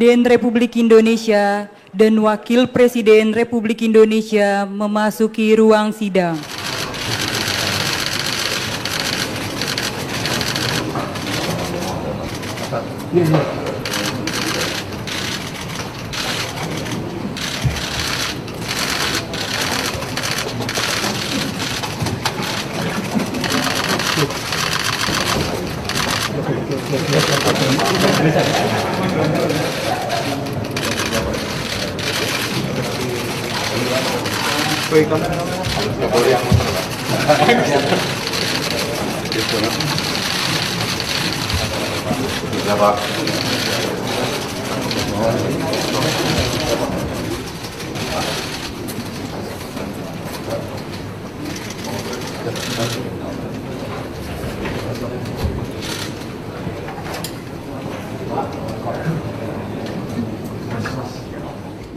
Presiden Republik Indonesia dan Wakil Presiden Republik Indonesia memasuki ruang sidang.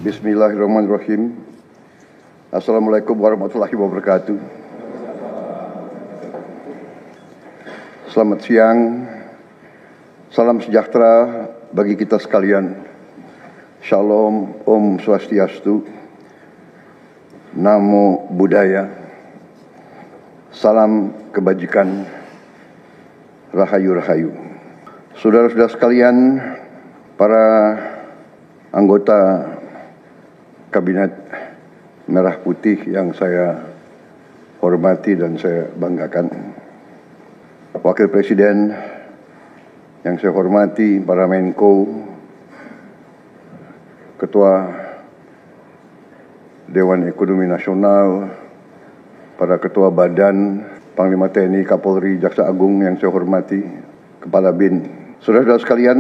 Bismillahirrahmanirrahim. Assalamualaikum warahmatullahi wabarakatuh. Selamat siang. Salam sejahtera bagi kita sekalian. Shalom, Om Swastiastu, Namo Buddhaya, salam kebajikan, Rahayu-Rahayu. Saudara-saudara sekalian, para anggota Kabinet Merah Putih yang saya hormati dan saya banggakan, Wakil Presiden yang saya hormati, para Menko, Ketua Dewan Ekonomi Nasional, para Ketua Badan, Panglima TNI, Kapolri, Jaksa Agung yang saya hormati, Kepala BIN. Saudara-saudara sekalian,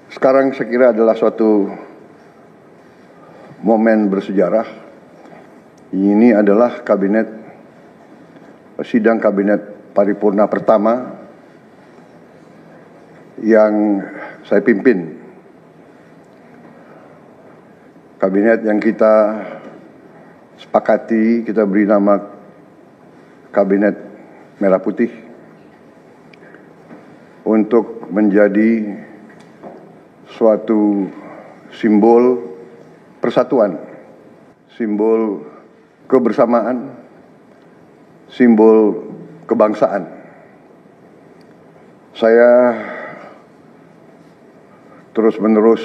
sekarang saya kira adalah suatu momen bersejarah. Ini adalah sidang kabinet paripurna pertama yang saya pimpin. Kabinet yang kita sepakati, kita beri nama Kabinet Merah Putih untuk menjadi suatu simbol persatuan, simbol kebersamaan, simbol kebangsaan. Saya terus-menerus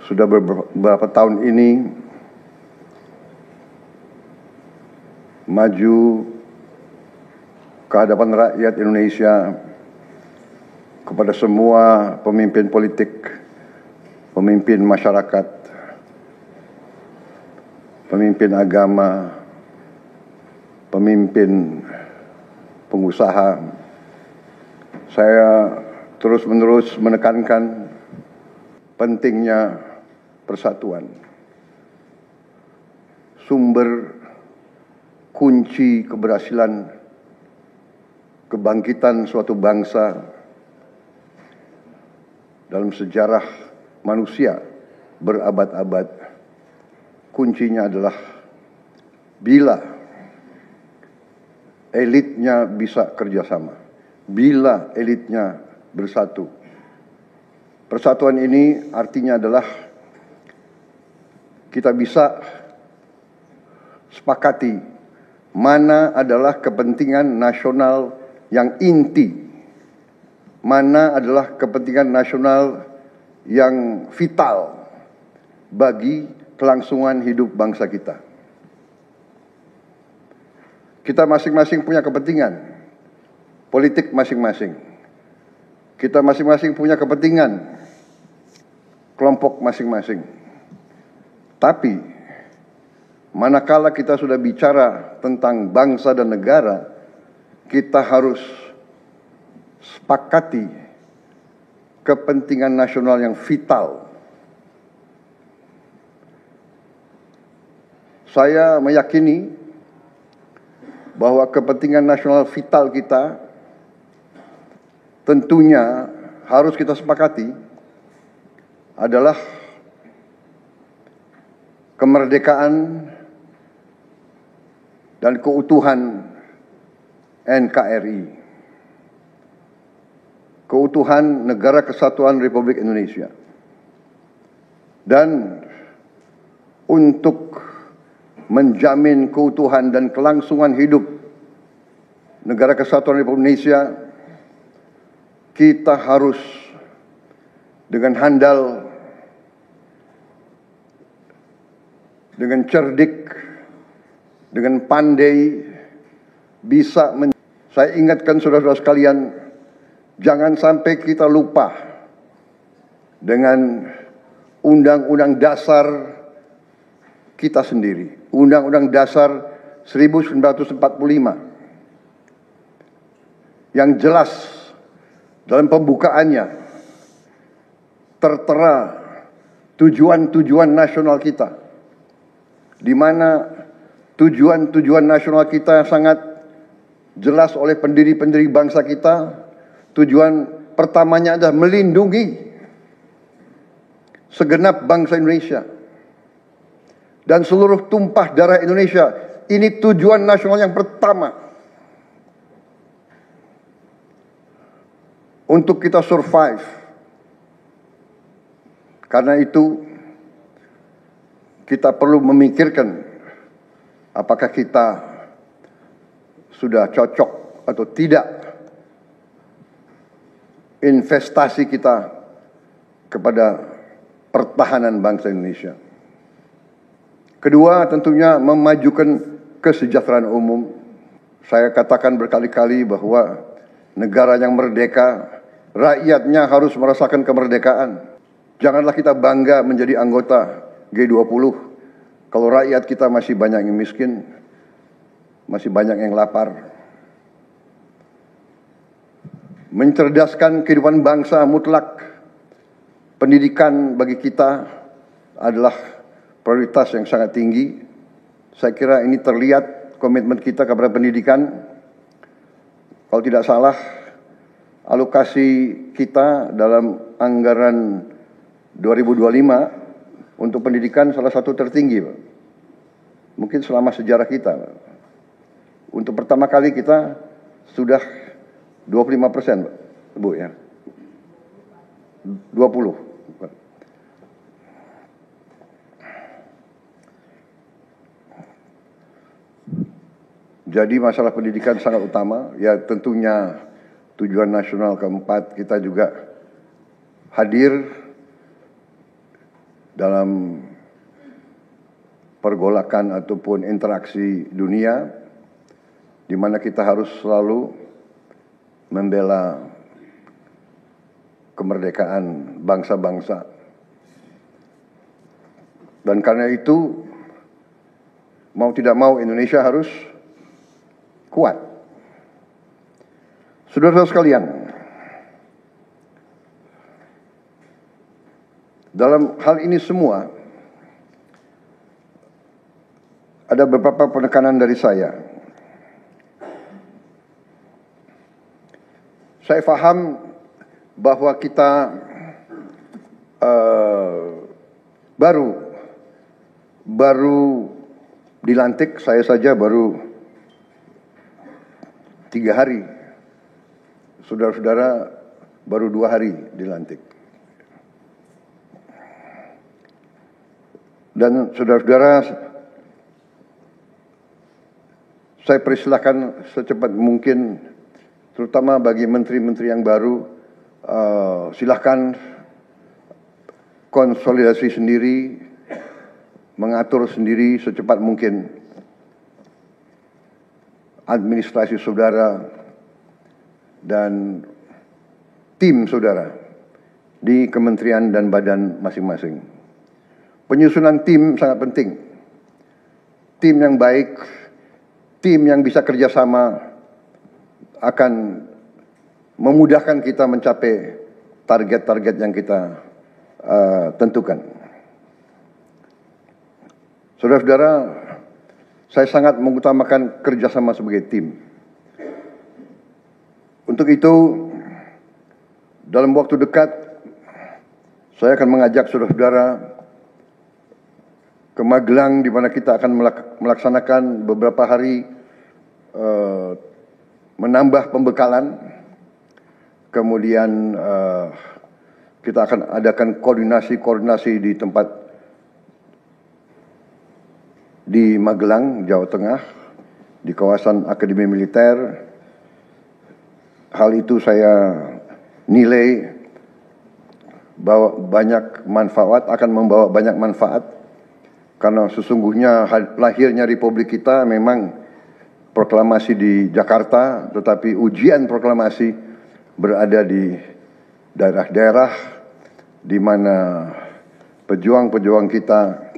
sudah beberapa tahun ini maju ke hadapan rakyat Indonesia, kepada semua pemimpin politik, pemimpin masyarakat, pemimpin agama, pemimpin pengusaha. Saya terus-menerus menekankan pentingnya persatuan. Sumber kunci keberhasilan kebangkitan suatu bangsa dalam sejarah manusia berabad-abad, kuncinya adalah bila elitnya bisa kerjasama, bila elitnya bersatu. Persatuan ini artinya adalah kita bisa sepakati mana adalah kepentingan nasional yang inti, mana adalah kepentingan nasional yang vital bagi kelangsungan hidup bangsa kita. Kita masing-masing punya kepentingan politik masing-masing. Kita masing-masing punya kepentingan kelompok masing-masing. Tapi manakala kita sudah bicara tentang bangsa dan negara, kita harus sepakati kepentingan nasional yang vital. Saya meyakini bahwa kepentingan nasional vital kita tentunya harus kita sepakati adalah kemerdekaan dan keutuhan NKRI. keutuhan Negara Kesatuan Republik Indonesia. Dan untuk menjamin keutuhan dan kelangsungan hidup Negara Kesatuan Republik Indonesia, kita harus dengan handal, dengan cerdik, dengan pandai, bisa saya ingatkan saudara-saudara sekalian, jangan sampai kita lupa dengan Undang-Undang Dasar kita sendiri, Undang-Undang Dasar 1945, yang jelas dalam pembukaannya tertera tujuan-tujuan nasional kita, di mana tujuan-tujuan nasional kita sangat jelas oleh pendiri-pendiri bangsa kita. Tujuan pertamanya adalah melindungi segenap bangsa Indonesia dan seluruh tumpah darah Indonesia. Ini tujuan nasional yang pertama. Untuk kita survive. Karena itu kita perlu memikirkan apakah kita sudah cocok atau tidak investasi kita kepada pertahanan bangsa Indonesia. Kedua, tentunya memajukan kesejahteraan umum. Saya katakan berkali-kali bahwa negara yang merdeka, rakyatnya harus merasakan kemerdekaan. Janganlah kita bangga menjadi anggota G20 kalau rakyat kita masih banyak yang miskin, masih banyak yang lapar. Mencerdaskan kehidupan bangsa mutlak. Pendidikan bagi kita adalah prioritas yang sangat tinggi. Saya kira ini terlihat komitmen kita kepada pendidikan. Kalau tidak salah, alokasi kita dalam anggaran 2025 untuk pendidikan salah satu tertinggi, Pak. Mungkin selama sejarah kita, Pak. Untuk pertama kali kita sudah 25%, Pak. Bu, ya. 20. Pak. Jadi masalah pendidikan sangat utama. Ya, tentunya tujuan nasional keempat kita juga hadir dalam pergolakan ataupun interaksi dunia, di mana kita harus selalu membela kemerdekaan bangsa-bangsa. Dan karena itu, mau tidak mau Indonesia harus kuat. Saudara-saudara sekalian, dalam hal ini semua, ada beberapa penekanan dari saya. Saya paham bahwa kita baru dilantik, saya saja baru 3 hari. Saudara-saudara baru 2 hari dilantik. Dan saudara-saudara, saya persilahkan secepat mungkin, terutama bagi menteri-menteri yang baru, silahkan konsolidasi sendiri, mengatur sendiri secepat mungkin administrasi saudara dan tim saudara di kementerian dan badan masing-masing. Penyusunan tim sangat penting. Tim yang baik, tim yang bisa kerjasama akan memudahkan kita mencapai target-target yang kita tentukan. Saudara-saudara, saya sangat mengutamakan kerjasama sebagai tim. Untuk itu, dalam waktu dekat, saya akan mengajak saudara-saudara ke Magelang, di mana kita akan melaksanakan beberapa hari menambah pembekalan Kemudian kita akan adakan koordinasi di tempat di Magelang, Jawa Tengah, di kawasan Akademi Militer. Hal itu saya nilai bahwa akan membawa banyak manfaat, karena sesungguhnya lahirnya Republik kita memang proklamasi di Jakarta, tetapi ujian proklamasi berada di daerah-daerah di mana pejuang-pejuang kita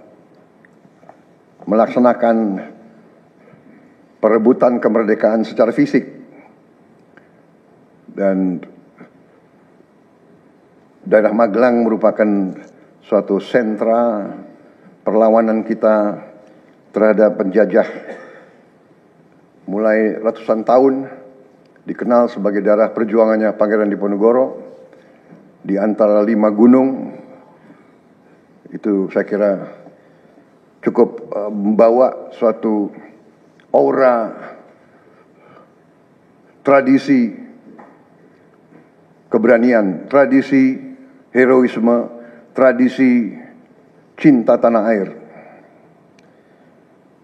melaksanakan perebutan kemerdekaan secara fisik. Dan daerah Magelang merupakan suatu sentra perlawanan kita terhadap penjajah mulai ratusan tahun, dikenal sebagai daerah perjuangannya Pangeran Diponegoro. Di antara 5 gunung itu saya kira cukup membawa suatu aura tradisi keberanian, tradisi heroisme, tradisi cinta tanah air.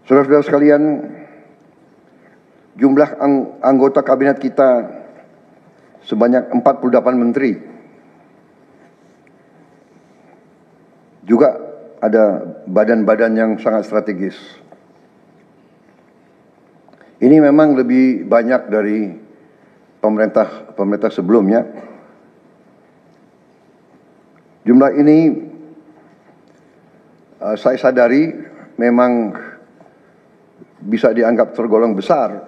Saudara-saudara sekalian, jumlah anggota kabinet kita sebanyak 48 menteri. Juga ada badan-badan yang sangat strategis. Ini memang lebih banyak dari pemerintah sebelumnya. Jumlah ini saya sadari memang bisa dianggap tergolong besar,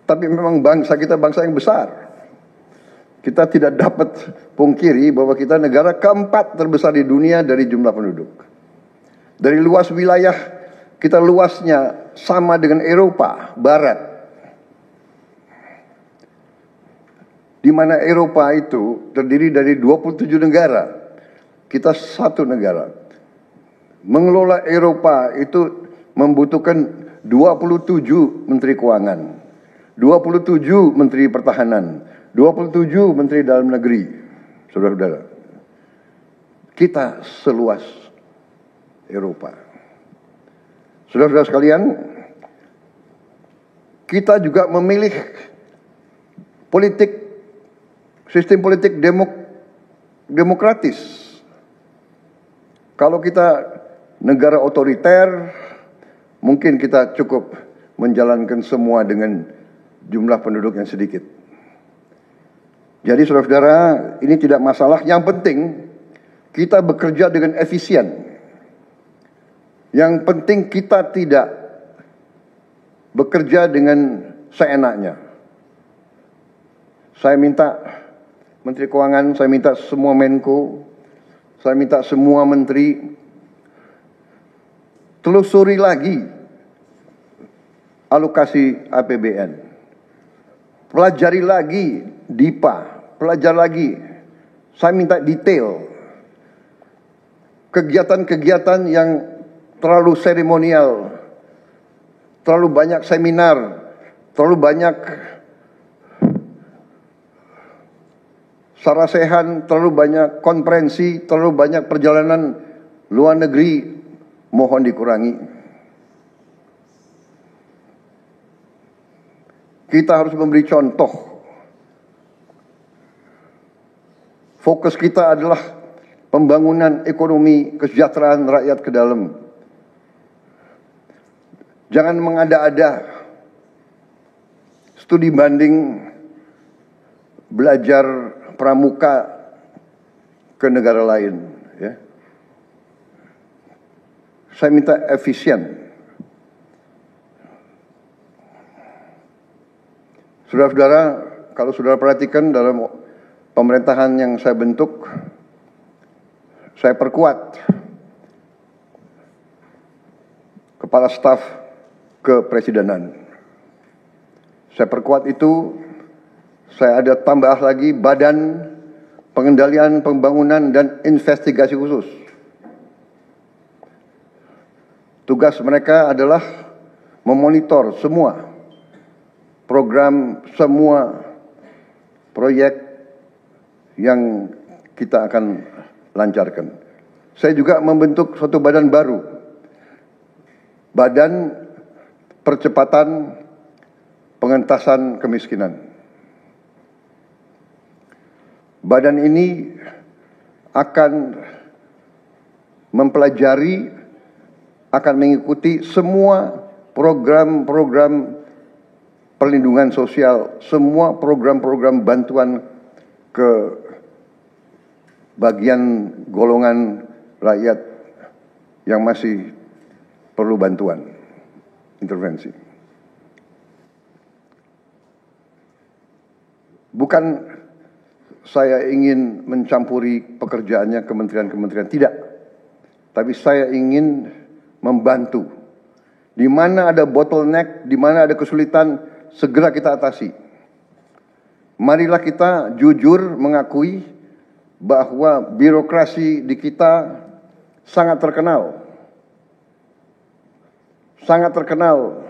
tapi memang bangsa kita bangsa yang besar. Kita tidak dapat pungkiri bahwa kita negara keempat terbesar di dunia dari jumlah penduduk. Dari luas wilayah, kita luasnya sama dengan Eropa Barat. Di mana Eropa itu terdiri dari 27 negara. Kita satu negara. Mengelola Eropa itu membutuhkan 27 menteri keuangan, 27 menteri pertahanan, 27 menteri dalam negeri. Saudara-saudara, kita seluas Eropa. Saudara-saudara sekalian, kita juga memilih sistem politik demokratis. Kalau kita negara otoriter, mungkin kita cukup menjalankan semua dengan jumlah penduduk yang sedikit. Jadi saudara-saudara, ini tidak masalah. Yang penting kita bekerja dengan efisien. Yang penting kita tidak bekerja dengan seenaknya. Saya minta Menteri Keuangan, saya minta semua Menko, saya minta semua menteri telusuri lagi alokasi APBN. Pelajari lagi DIPA, pelajari lagi. Saya minta detail. Kegiatan-kegiatan yang terlalu seremonial, terlalu banyak seminar, terlalu banyak sarasehan, terlalu banyak konferensi, terlalu banyak perjalanan luar negeri, mohon dikurangi. Kita harus memberi contoh. Fokus kita adalah pembangunan ekonomi, kesejahteraan rakyat ke dalam. Jangan mengada-ada. Studi banding, belajar pramuka ke negara lain. Ya. Saya minta efisien. Saudara-saudara, kalau saudara perhatikan dalam pemerintahan yang saya bentuk, saya perkuat kepala staf kepresidenan. Saya perkuat itu, saya ada tambah lagi badan pengendalian pembangunan dan investigasi khusus. Tugas mereka adalah memonitor semua program, semua proyek yang kita akan lancarkan. Saya juga membentuk suatu badan baru, Badan Percepatan Pengentasan Kemiskinan. Badan ini akan mempelajari, akan mengikuti semua program-program perlindungan sosial, semua program-program bantuan ke bagian golongan rakyat yang masih perlu bantuan, intervensi. Bukan saya ingin mencampuri pekerjaannya kementerian-kementerian, tidak. Tapi saya ingin membantu. Di mana ada bottleneck, di mana ada kesulitan, segera kita atasi. Marilah kita jujur mengakui bahwa birokrasi di kita sangat terkenal. Sangat terkenal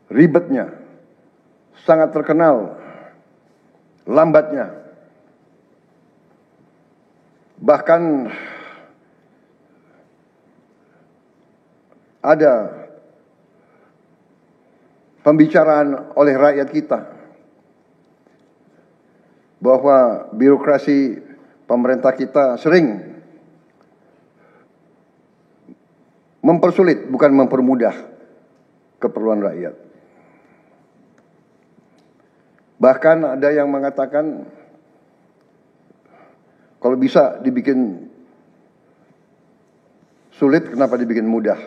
ribetnya, sangat terkenal lambatnya. Bahkan ada pembicaraan oleh rakyat kita bahwa birokrasi pemerintah kita sering mempersulit, bukan mempermudah keperluan rakyat. Bahkan ada yang mengatakan kalau bisa dibikin sulit, kenapa dibikin mudah?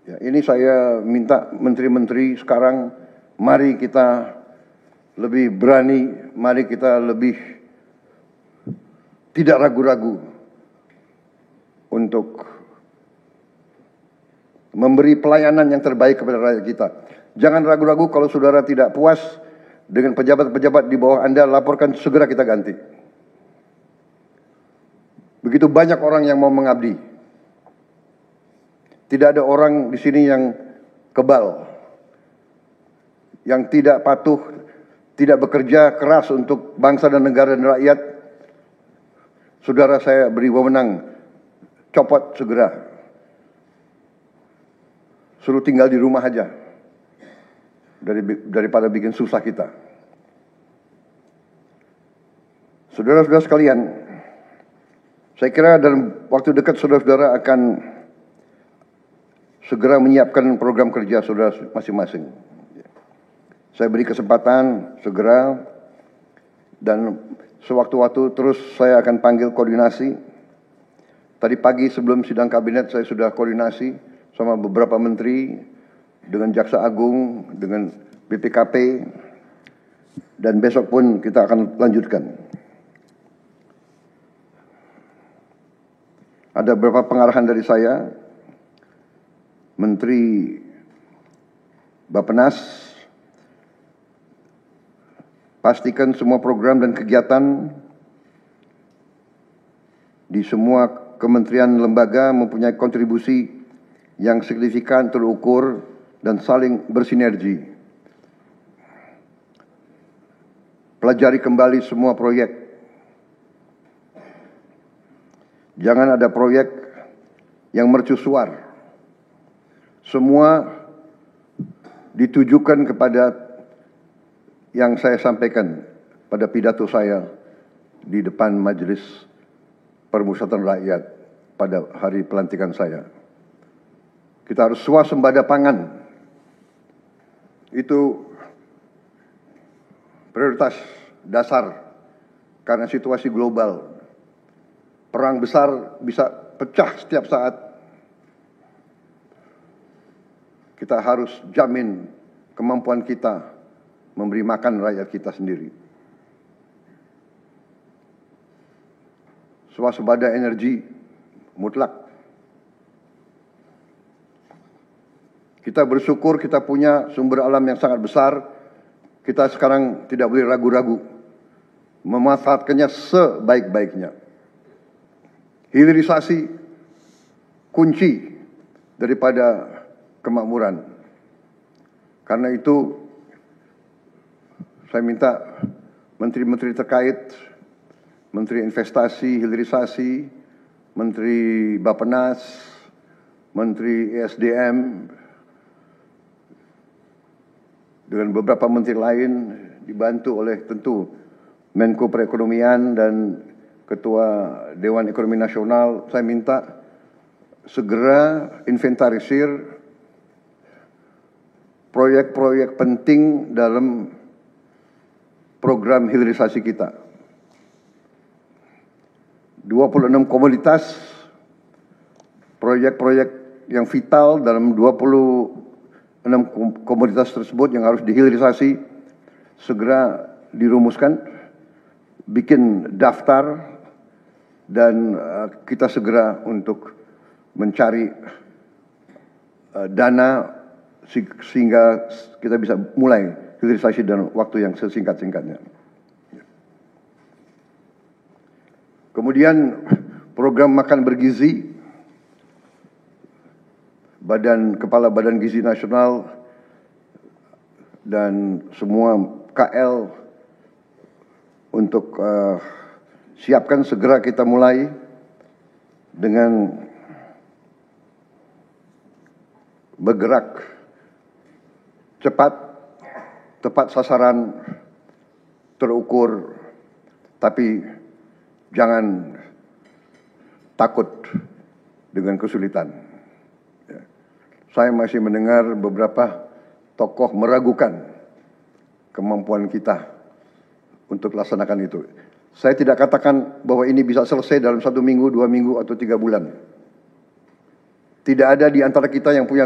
Ya, ini saya minta menteri-menteri sekarang, mari kita lebih berani, mari kita lebih tidak ragu-ragu untuk memberi pelayanan yang terbaik kepada rakyat kita. Jangan ragu-ragu kalau saudara tidak puas dengan pejabat-pejabat di bawah Anda, laporkan, segera kita ganti. Begitu banyak orang yang mau mengabdi. Tidak ada orang di sini yang kebal, yang tidak patuh, tidak bekerja keras untuk bangsa dan negara dan rakyat. Saudara saya beri wewenang, copot segera. Suruh tinggal di rumah aja. Daripada bikin susah kita. Saudara-saudara sekalian, saya kira dalam waktu dekat saudara-saudara akan segera menyiapkan program kerja saudara masing-masing. Saya beri kesempatan segera, dan sewaktu-waktu terus saya akan panggil koordinasi. Tadi pagi sebelum sidang kabinet saya sudah koordinasi sama beberapa menteri, dengan Jaksa Agung, dengan BPKP, dan besok pun kita akan lanjutkan. Ada beberapa pengarahan dari saya, Menteri Bappenas, pastikan semua program dan kegiatan di semua kementerian lembaga mempunyai kontribusi yang signifikan, terukur, dan saling bersinergi. Pelajari kembali semua proyek. Jangan ada proyek yang mercusuar. Semua ditujukan kepada yang saya sampaikan pada pidato saya di depan Majelis Permusyawaratan Rakyat pada hari pelantikan saya. Kita harus swasembada pangan. Itu prioritas dasar karena situasi global. Perang besar bisa pecah setiap saat. Kita harus jamin kemampuan kita memberi makan rakyat kita sendiri. Swasembada energi mutlak. Kita bersyukur kita punya sumber alam yang sangat besar. Kita sekarang tidak boleh ragu-ragu memanfaatkannya sebaik-baiknya. Hilirisasi kunci daripada kemakmuran. Karena itu saya minta menteri-menteri terkait, Menteri Investasi, Hilirisasi, Menteri Bappenas, Menteri ESDM, dengan beberapa menteri lain dibantu oleh tentu Menko Perekonomian dan Ketua Dewan Ekonomi Nasional, saya minta segera inventarisir proyek-proyek penting dalam program hilirisasi kita. 26 komoditas, proyek-proyek yang vital dalam 26 komoditas tersebut yang harus dihilirisasi segera dirumuskan, bikin daftar, dan kita segera untuk mencari dana sehingga kita bisa mulai hilirisasi dalam waktu yang sesingkat-singkatnya. Kemudian program makan bergizi, Kepala Badan Gizi Nasional dan semua KL untuk siapkan segera kita mulai dengan bergerak cepat, tepat sasaran, terukur, tapi jangan takut dengan kesulitan. Saya masih mendengar beberapa tokoh meragukan kemampuan kita untuk laksanakan itu. Saya tidak katakan bahwa ini bisa selesai dalam 1 minggu, 2 minggu, atau 3 bulan. Tidak ada di antara kita yang punya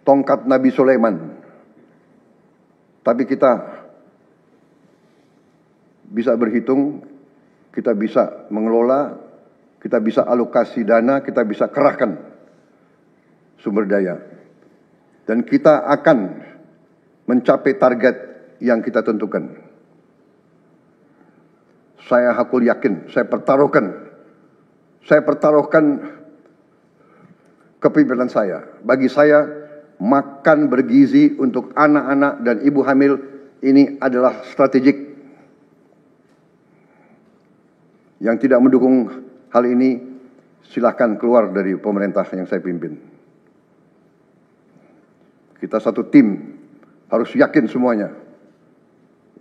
tongkat Nabi Sulaiman. Tapi kita bisa berhitung, kita bisa mengelola, kita bisa alokasi dana, kita bisa kerahkan sumber daya. Dan kita akan mencapai target yang kita tentukan. Saya hakul yakin, saya pertaruhkan kepemimpinan saya. Bagi saya, makan bergizi untuk anak-anak dan ibu hamil ini adalah strategik. Yang tidak mendukung hal ini, silakan keluar dari pemerintah yang saya pimpin. Kita satu tim, harus yakin semuanya.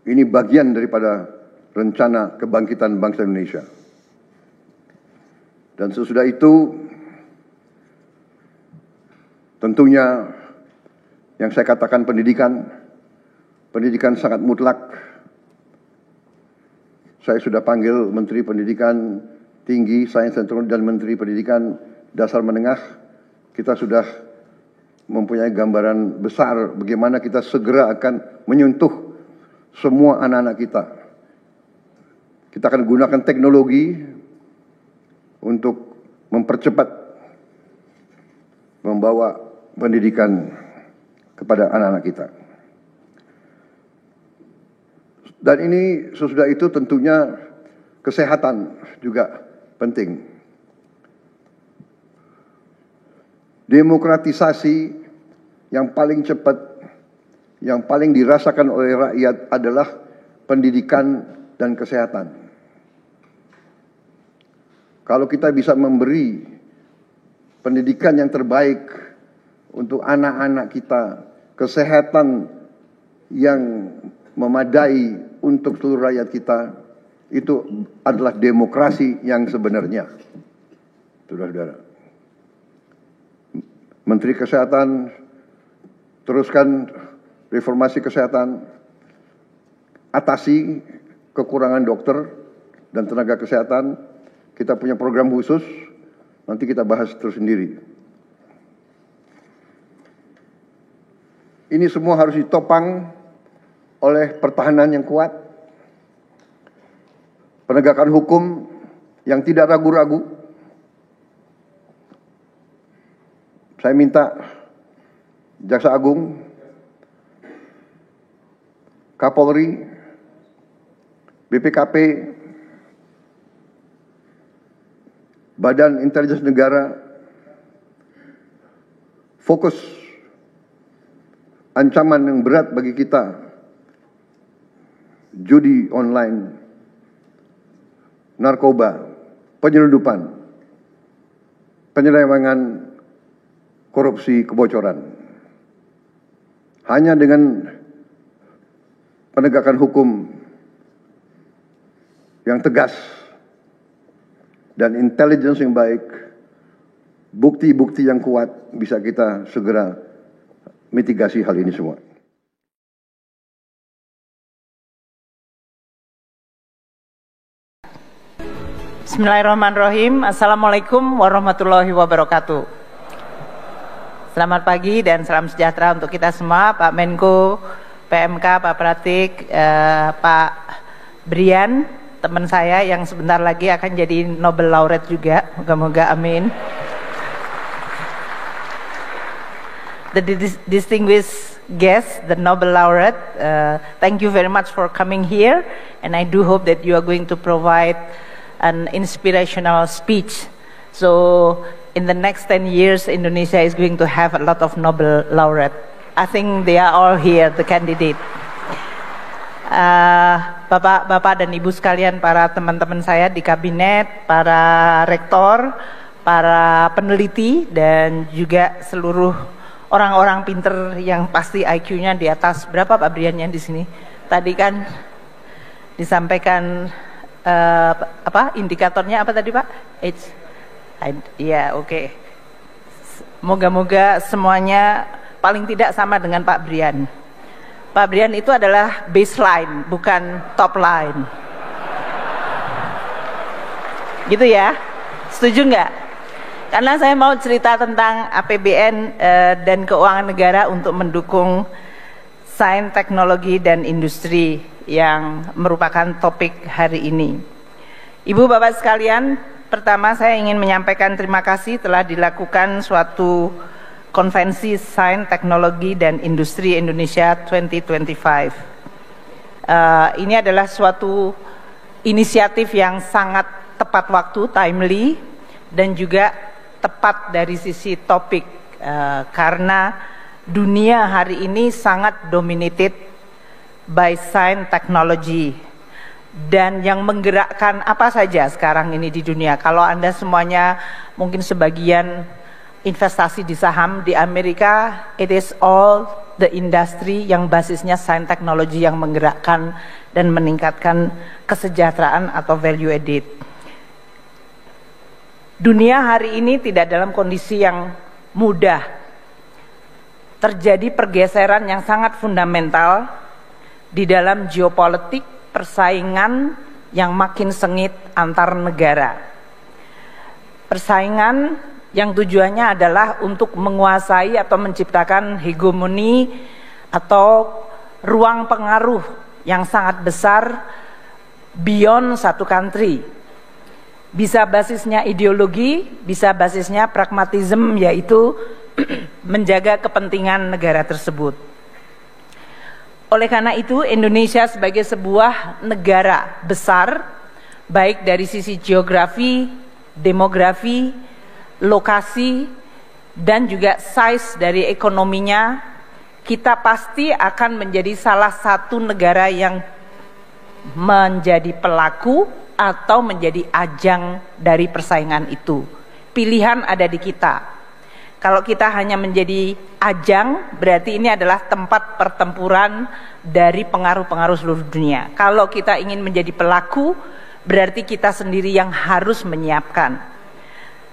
Ini bagian daripada rencana kebangkitan bangsa Indonesia. Dan sesudah itu, tentunya yang saya katakan pendidikan sangat mutlak. Saya sudah panggil Menteri Pendidikan Tinggi, Sains dan Teknologi dan Menteri Pendidikan Dasar Menengah. Kita sudah mempunyai gambaran besar bagaimana kita segera akan menyentuh semua anak-anak kita. Kita akan gunakan teknologi untuk mempercepat membawa pendidikan kepada anak-anak kita. Dan ini sesudah itu tentunya kesehatan juga penting. Demokratisasi yang paling cepat, yang paling dirasakan oleh rakyat adalah pendidikan dan kesehatan. Kalau kita bisa memberi pendidikan yang terbaik untuk anak-anak kita, kesehatan yang memadai untuk seluruh rakyat kita, itu adalah demokrasi yang sebenarnya. Saudara-saudara. Menteri Kesehatan, teruskan reformasi kesehatan, atasi kekurangan dokter dan tenaga kesehatan. Kita punya program khusus, nanti kita bahas tersendiri. Ini semua harus ditopang oleh pertahanan yang kuat, penegakan hukum yang tidak ragu-ragu. Saya minta Jaksa Agung, Kapolri, BPKP, Badan Intelijen Negara fokus ancaman yang berat bagi kita judi online, narkoba, penyelundupan, penyelewengan, korupsi, kebocoran. Hanya dengan penegakan hukum yang tegas dan intelligence yang baik, bukti-bukti yang kuat, bisa kita segera mitigasi hal ini semua. Bismillahirrahmanirrahim. Assalamualaikum warahmatullahi wabarakatuh. Selamat pagi dan salam sejahtera untuk kita semua, Pak Menko, PMK, Pak Pratik, Pak Brian, teman saya yang sebentar lagi akan jadi Nobel Laureate juga, moga-moga amin. The distinguished guest, the Nobel Laureate, thank you very much for coming here, and I do hope that you are going to provide an inspirational speech. So in the next 10 years, Indonesia is going to have a lot of Nobel Laureate. I think they are all here, the candidate. Bapak-bapak dan ibu sekalian, para teman-teman saya di kabinet, para rektor, para peneliti, dan juga seluruh orang-orang pinter yang pasti IQ-nya di atas berapa Pak Brian yang di sini? Tadi kan disampaikan indikatornya apa tadi Pak? Ya, oke. Moga-moga semuanya paling tidak sama dengan Pak Brian. Pak Brian itu adalah baseline, bukan top line. Gitu ya? Setuju nggak? Karena saya mau cerita tentang APBN dan keuangan negara untuk mendukung sains, teknologi, dan industri yang merupakan topik hari ini. Ibu bapak sekalian, pertama saya ingin menyampaikan terima kasih telah dilakukan suatu konvensi sains, teknologi, dan industri Indonesia 2025. Ini adalah suatu inisiatif yang sangat tepat waktu, timely, dan juga tepat dari sisi topik, karena dunia hari ini sangat dominated by science technology, dan yang menggerakkan apa saja sekarang ini di dunia. Kalau Anda semuanya mungkin sebagian investasi di saham di Amerika, it is all the industry yang basisnya science technology yang menggerakkan dan meningkatkan kesejahteraan atau value added. Dunia hari ini tidak dalam kondisi yang mudah. Terjadi pergeseran yang sangat fundamental di dalam geopolitik, persaingan yang makin sengit antar negara. Persaingan yang tujuannya adalah untuk menguasai atau menciptakan hegemoni atau ruang pengaruh yang sangat besar beyond satu country. Bisa basisnya ideologi, bisa basisnya pragmatisme, yaitu menjaga kepentingan negara tersebut. Oleh karena itu, Indonesia sebagai sebuah negara besar, baik dari sisi geografi, demografi, lokasi, dan juga size dari ekonominya, kita pasti akan menjadi salah satu negara yang menjadi pelaku atau menjadi ajang dari persaingan itu. Pilihan ada di kita. Kalau kita hanya menjadi ajang, berarti ini adalah tempat pertempuran dari pengaruh-pengaruh seluruh dunia. Kalau kita ingin menjadi pelaku, berarti kita sendiri yang harus menyiapkan.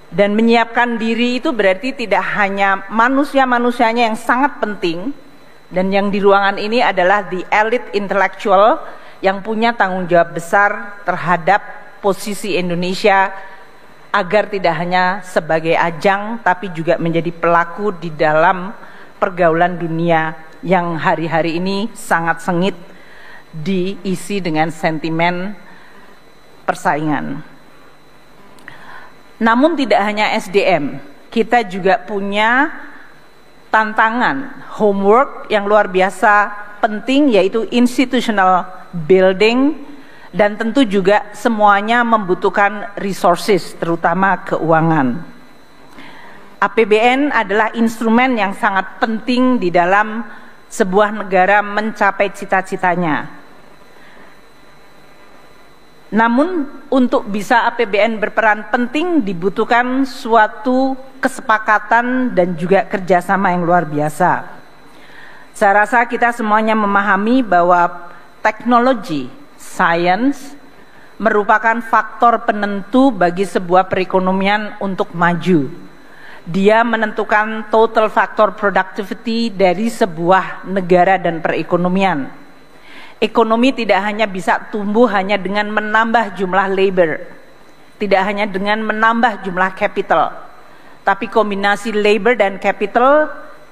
Dan menyiapkan diri itu berarti tidak hanya manusia-manusianya yang sangat penting, dan yang di ruangan ini adalah the elite intellectual yang punya tanggung jawab besar terhadap posisi Indonesia agar tidak hanya sebagai ajang tapi juga menjadi pelaku di dalam pergaulan dunia yang hari-hari ini sangat sengit diisi dengan sentimen persaingan. Namun tidak hanya SDM, kita juga punya tantangan, homework yang luar biasa penting, yaitu institutional building, dan tentu juga semuanya membutuhkan resources, terutama keuangan. APBN adalah instrumen yang sangat penting di dalam sebuah negara mencapai cita-citanya. Namun untuk bisa APBN berperan penting dibutuhkan suatu kesepakatan dan juga kerjasama yang luar biasa. Saya rasa kita semuanya memahami bahwa teknologi, sains merupakan faktor penentu bagi sebuah perekonomian untuk maju. Dia menentukan total factor productivity dari sebuah negara dan perekonomian. Ekonomi tidak hanya bisa tumbuh hanya dengan menambah jumlah labor, tidak hanya dengan menambah jumlah capital, tapi kombinasi labor dan capital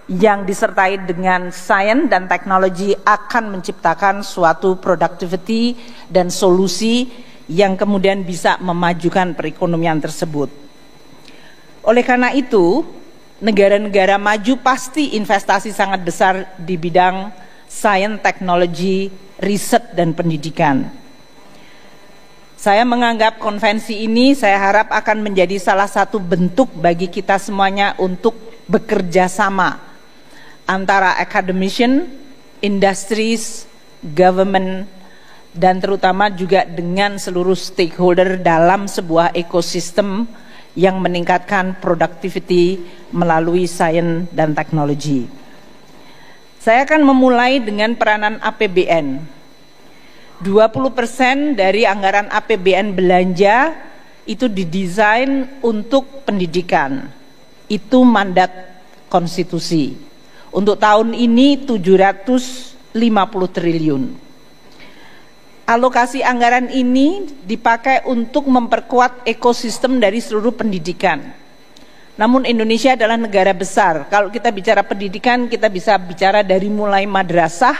yang disertai dengan sains dan teknologi akan menciptakan suatu productivity dan solusi yang kemudian bisa memajukan perekonomian tersebut. Oleh karena itu, negara-negara maju pasti investasi sangat besar di bidang sains, teknologi, riset, dan pendidikan. Saya menganggap konvensi ini saya harap akan menjadi salah satu bentuk bagi kita semuanya untuk bekerja sama antara academician, industries, government, dan terutama juga dengan seluruh stakeholder dalam sebuah ekosistem yang meningkatkan productivity melalui sains dan teknologi. Saya akan memulai dengan peranan APBN. 20% dari anggaran APBN belanja itu didesain untuk pendidikan. Itu mandat konstitusi. Untuk tahun ini 750 triliun. Alokasi anggaran ini dipakai untuk memperkuat ekosistem dari seluruh pendidikan. Namun Indonesia adalah negara besar. Kalau kita bicara pendidikan, kita bisa bicara dari mulai madrasah,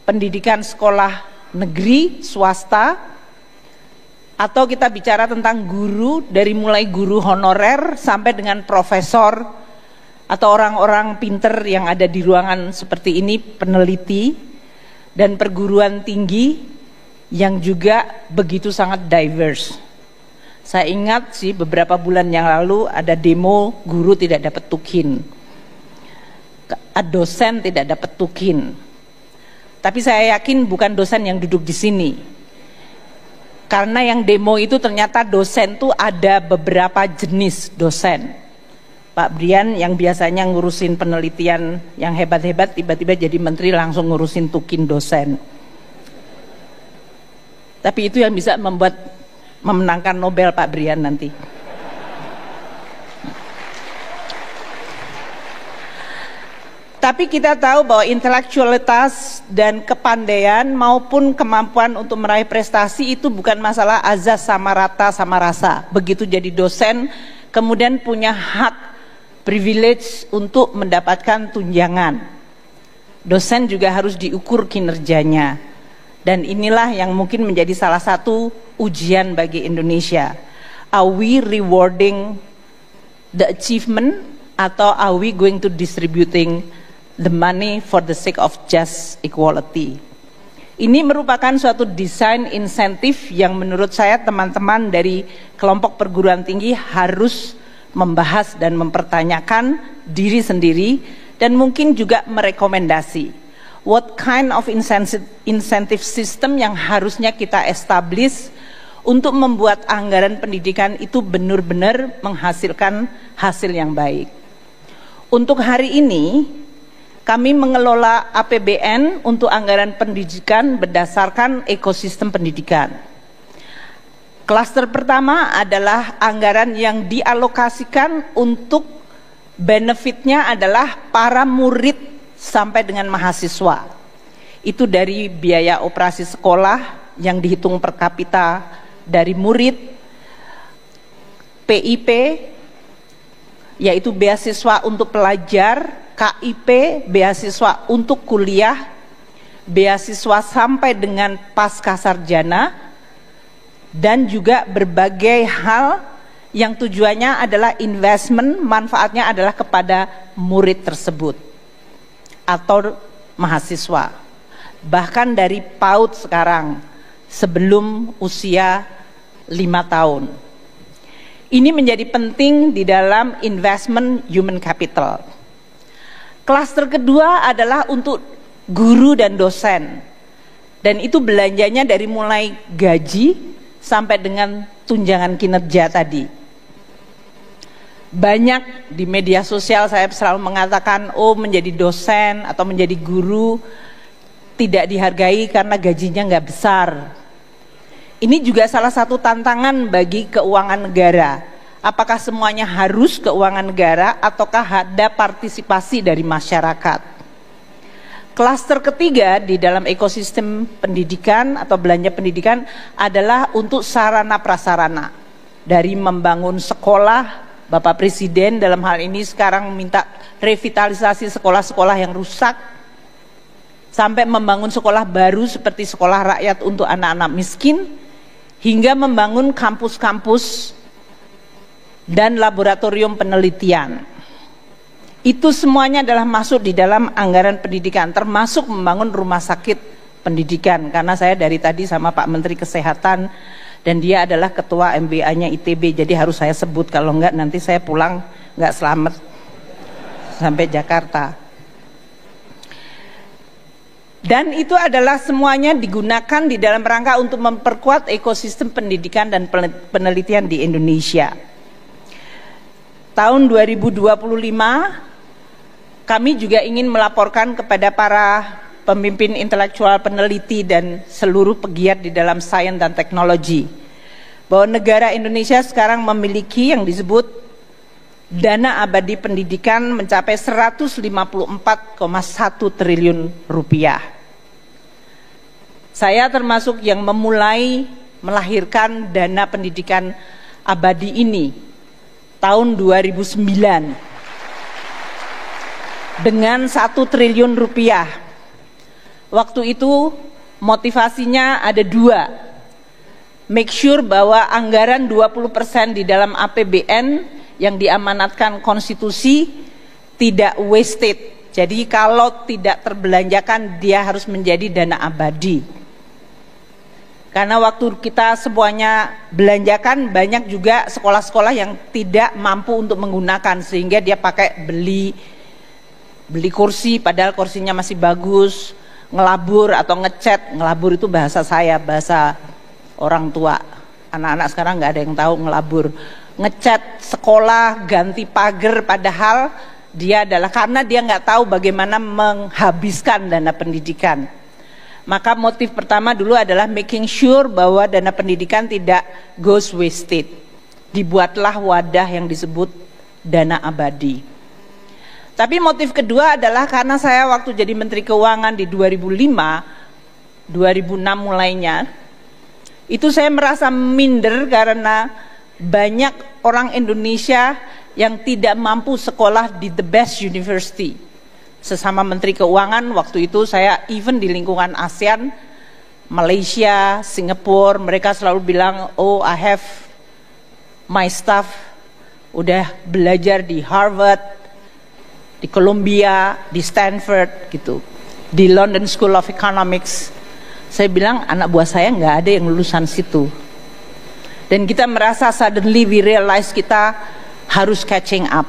pendidikan sekolah negeri, swasta, atau kita bicara tentang guru, dari mulai guru honorer sampai dengan profesor, atau orang-orang pinter yang ada di ruangan seperti ini, peneliti, dan perguruan tinggi yang juga begitu sangat diverse. Saya ingat sih beberapa bulan yang lalu ada demo guru tidak dapat tukin, dosen tidak dapat tukin. Tapi saya yakin bukan dosen yang duduk di sini, karena yang demo itu ternyata dosen tuh ada beberapa jenis dosen. Pak Brian yang biasanya ngurusin penelitian yang hebat-hebat tiba-tiba jadi menteri langsung ngurusin tukin dosen. Tapi itu yang bisa memenangkan Nobel Pak Brian nanti. Tapi kita tahu bahwa intelektualitas dan kepandaian maupun kemampuan untuk meraih prestasi itu bukan masalah azas sama rata sama rasa. Begitu jadi dosen kemudian punya hak privilege untuk mendapatkan tunjangan. Dosen juga harus diukur kinerjanya. Dan inilah yang mungkin menjadi salah satu ujian bagi Indonesia. Are we rewarding the achievement atau are we going to distributing the money for the sake of just equality? Ini merupakan suatu desain insentif yang menurut saya teman-teman dari kelompok perguruan tinggi harus membahas dan mempertanyakan diri sendiri dan mungkin juga merekomendasi. What kind of incentive system yang harusnya kita establish untuk membuat anggaran pendidikan itu benar-benar menghasilkan hasil yang baik. Untuk hari ini, kami mengelola APBN untuk anggaran pendidikan berdasarkan ekosistem pendidikan. Klaster pertama adalah anggaran yang dialokasikan untuk benefitnya adalah para murid sampai dengan mahasiswa. Itu dari biaya operasi sekolah yang dihitung per kapita dari murid, PIP yaitu beasiswa untuk pelajar, KIP beasiswa untuk kuliah, beasiswa sampai dengan pasca sarjana, dan juga berbagai hal yang tujuannya adalah investment, manfaatnya adalah kepada murid tersebut atau mahasiswa, bahkan dari PAUD sekarang sebelum usia 5 tahun. Ini menjadi penting di dalam investment human capital. Klaster kedua adalah untuk guru dan dosen, dan itu belanjanya dari mulai gaji sampai dengan tunjangan kinerja tadi. Banyak di media sosial saya selalu mengatakan, oh menjadi dosen atau menjadi guru tidak dihargai karena gajinya nggak besar. Ini juga salah satu tantangan bagi keuangan negara. Apakah semuanya harus keuangan negara ataukah ada partisipasi dari masyarakat? Klaster ketiga di dalam ekosistem pendidikan atau belanja pendidikan adalah untuk sarana prasarana. Dari membangun sekolah, Bapak Presiden dalam hal ini sekarang meminta revitalisasi sekolah-sekolah yang rusak, sampai membangun sekolah baru seperti sekolah rakyat untuk anak-anak miskin, hingga membangun kampus-kampus dan laboratorium penelitian. Itu semuanya adalah masuk di dalam anggaran pendidikan, termasuk membangun rumah sakit pendidikan. Karena saya dari tadi sama Pak Menteri Kesehatan, dan dia adalah ketua MBA-nya ITB, jadi harus saya sebut, kalau enggak nanti saya pulang enggak selamat sampai Jakarta. Dan itu adalah semuanya digunakan di dalam rangka untuk memperkuat ekosistem pendidikan dan penelitian di Indonesia. Tahun 2025 kami juga ingin melaporkan kepada para pemimpin intelektual, peneliti, dan seluruh pegiat di dalam sains dan teknologi bahwa negara Indonesia sekarang memiliki yang disebut dana abadi pendidikan mencapai 154,1 triliun rupiah. Saya termasuk yang memulai melahirkan dana pendidikan abadi ini tahun 2009 dengan 1 triliun rupiah. Waktu itu motivasinya ada 2. Make sure bahwa anggaran 20% di dalam APBN yang diamanatkan konstitusi tidak wasted. Jadi kalau tidak terbelanjakan dia harus menjadi dana abadi. Karena waktu kita semuanya belanjakan, banyak juga sekolah-sekolah yang tidak mampu untuk menggunakan, sehingga dia pakai beli kursi padahal kursinya masih bagus, ngelabur atau ngecat. Ngelabur itu bahasa saya, bahasa orang tua. Anak-anak sekarang nggak ada yang tahu ngelabur. Ngecat sekolah, ganti pagar, padahal dia adalah karena dia nggak tahu bagaimana menghabiskan dana pendidikan. Maka motif pertama dulu adalah making sure bahwa dana pendidikan tidak goes wasted. Dibuatlah wadah yang disebut dana abadi. Tapi motif kedua adalah karena saya waktu jadi Menteri Keuangan di 2005, 2006 mulainya, itu saya merasa minder karena banyak orang Indonesia yang tidak mampu sekolah di the best university. Sesama Menteri Keuangan waktu itu saya even di lingkungan ASEAN, Malaysia, Singapura, mereka selalu bilang, oh I have my staff udah belajar di Harvard, di Columbia, di Stanford gitu, di London School of Economics. Saya bilang anak buah saya nggak ada yang lulusan situ. Dan kita merasa suddenly we realize kita harus catching up.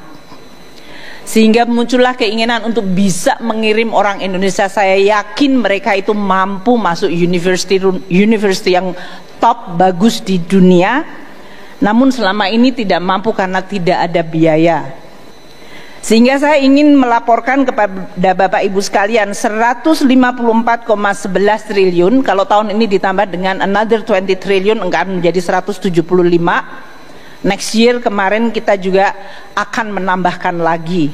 Sehingga muncullah keinginan untuk bisa mengirim orang Indonesia. Saya yakin mereka itu mampu masuk university yang top, bagus di dunia. Namun selama ini tidak mampu karena tidak ada biaya. Sehingga saya ingin melaporkan kepada Bapak Ibu sekalian 154,11 triliun, kalau tahun ini ditambah dengan another 20 triliun akan menjadi 175. Next year kemarin kita juga akan menambahkan lagi.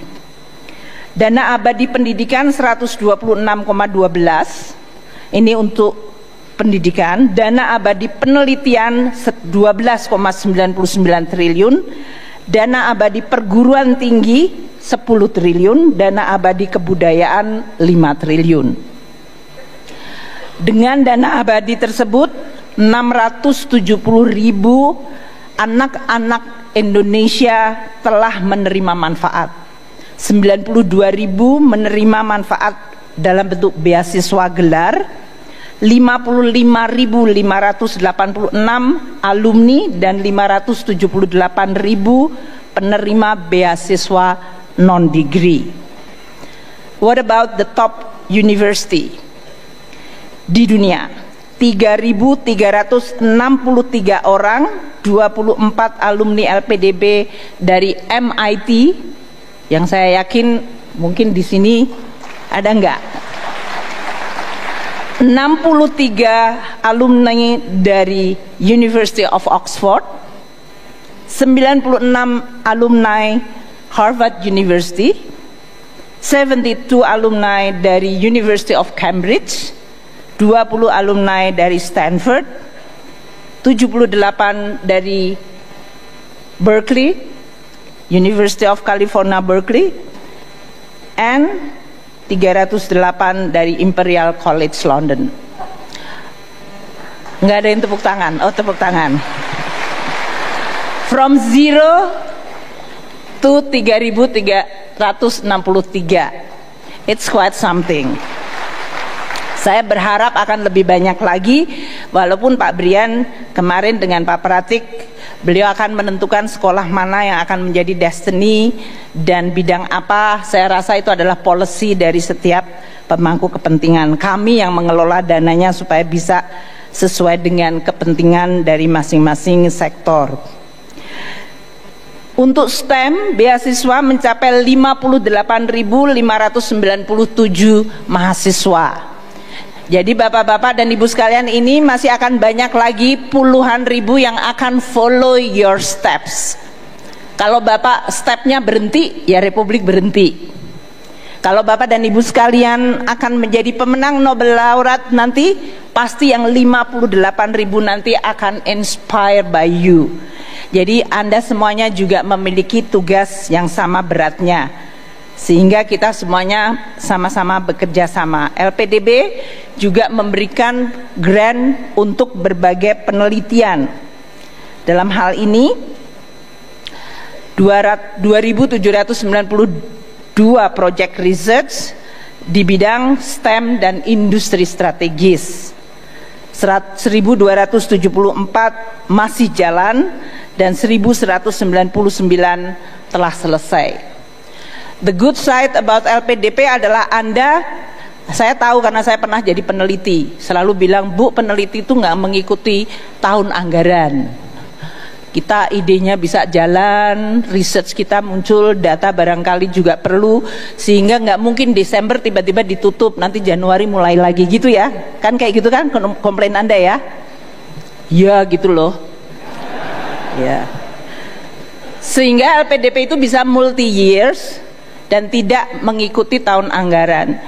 Dana abadi pendidikan 126,12, ini untuk pendidikan. Dana abadi penelitian 12,99 triliun. Dana abadi perguruan tinggi 10 triliun, dana abadi kebudayaan 5 triliun. Dengan dana abadi tersebut 670.000 anak-anak Indonesia telah menerima manfaat. 92.000 menerima manfaat dalam bentuk beasiswa gelar, 55.586 alumni dan 578.000 penerima beasiswa non-degree. What about the top university di dunia? 3.363 orang, 24 alumni LPDB dari MIT, yang saya yakin mungkin di sini ada enggak? 63 alumni dari University of Oxford, 96 alumni Harvard University, 72 alumni dari University of Cambridge, 20 alumni dari Stanford, 78 dari Berkeley, University of California Berkeley, and 308 dari Imperial College London. Nggak ada yang tepuk tangan. Oh, tepuk tangan. From 0 to 3.363. It's quite something. Saya berharap akan lebih banyak lagi, walaupun Pak Brian kemarin dengan Pak Pratik, beliau akan menentukan sekolah mana yang akan menjadi destiny dan bidang apa. Saya rasa itu adalah policy dari setiap pemangku kepentingan. Kami yang mengelola dananya supaya bisa sesuai dengan kepentingan dari masing-masing sektor. Untuk STEM, beasiswa mencapai 58.597 mahasiswa. Jadi bapak-bapak dan ibu sekalian, ini masih akan banyak lagi puluhan ribu yang akan follow your steps. Kalau bapak stepnya berhenti, ya Republik berhenti. Kalau bapak dan ibu sekalian akan menjadi pemenang Nobel laureate nanti, pasti yang 58.000 nanti akan inspired by you. Jadi Anda semuanya juga memiliki tugas yang sama beratnya, sehingga kita semuanya sama-sama bekerja sama. LPDB juga memberikan grant untuk berbagai penelitian. Dalam hal ini 2.792 project research di bidang STEM dan industri strategis. 1.274 masih jalan dan 1.199 telah selesai. The good side about LPDP adalah saya tahu karena saya pernah jadi peneliti, selalu bilang, Bu, peneliti itu nggak mengikuti tahun anggaran. Kita idenya bisa jalan, research kita muncul, data barangkali juga perlu, sehingga nggak mungkin Desember tiba-tiba ditutup, nanti Januari mulai lagi gitu ya. Kan kayak gitu kan komplain Anda ya? Ya gitu loh. Ya. Sehingga LPDP itu bisa multi years dan tidak mengikuti tahun anggaran.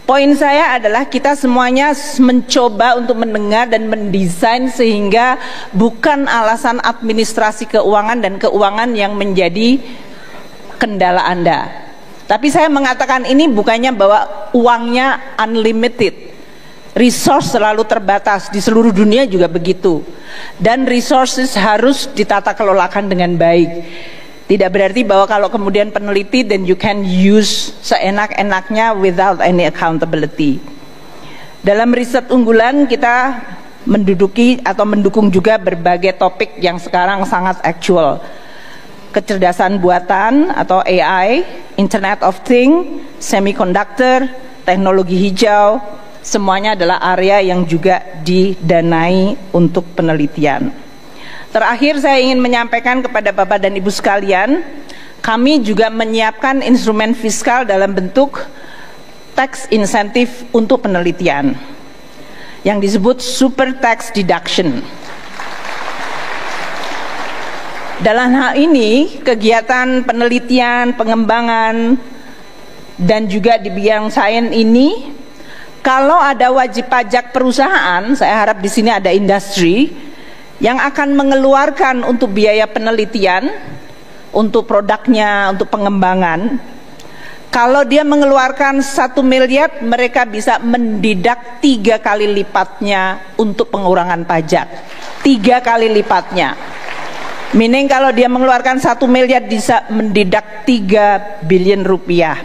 Poin saya adalah kita semuanya mencoba untuk mendengar dan mendesain sehingga bukan alasan administrasi keuangan dan keuangan yang menjadi kendala Anda. Tapi saya mengatakan ini bukannya bahwa uangnya unlimited. Resource selalu terbatas, di seluruh dunia juga begitu. Dan resources harus ditata kelolakan dengan baik. Tidak berarti bahwa kalau kemudian peneliti then you can use seenak-enaknya without any accountability. Dalam riset unggulan kita menduduki atau mendukung juga berbagai topik yang sekarang sangat actual. Kecerdasan buatan atau AI, Internet of Things, semiconductor, teknologi hijau, semuanya adalah area yang juga didanai untuk penelitian. Terakhir saya ingin menyampaikan kepada Bapak dan Ibu sekalian, kami juga menyiapkan instrumen fiskal dalam bentuk tax incentive untuk penelitian yang disebut super tax deduction. Dalam hal ini, kegiatan penelitian, pengembangan, dan juga di bidang sains ini, kalau ada wajib pajak perusahaan, saya harap di sini ada industri yang akan mengeluarkan untuk biaya penelitian, untuk produknya, untuk pengembangan. Kalau dia mengeluarkan 1 miliar, mereka bisa mendidak 3 kali lipatnya untuk pengurangan pajak. 3 kali lipatnya. Meaning kalau dia mengeluarkan 1 miliar bisa mendidak 3 billion rupiah.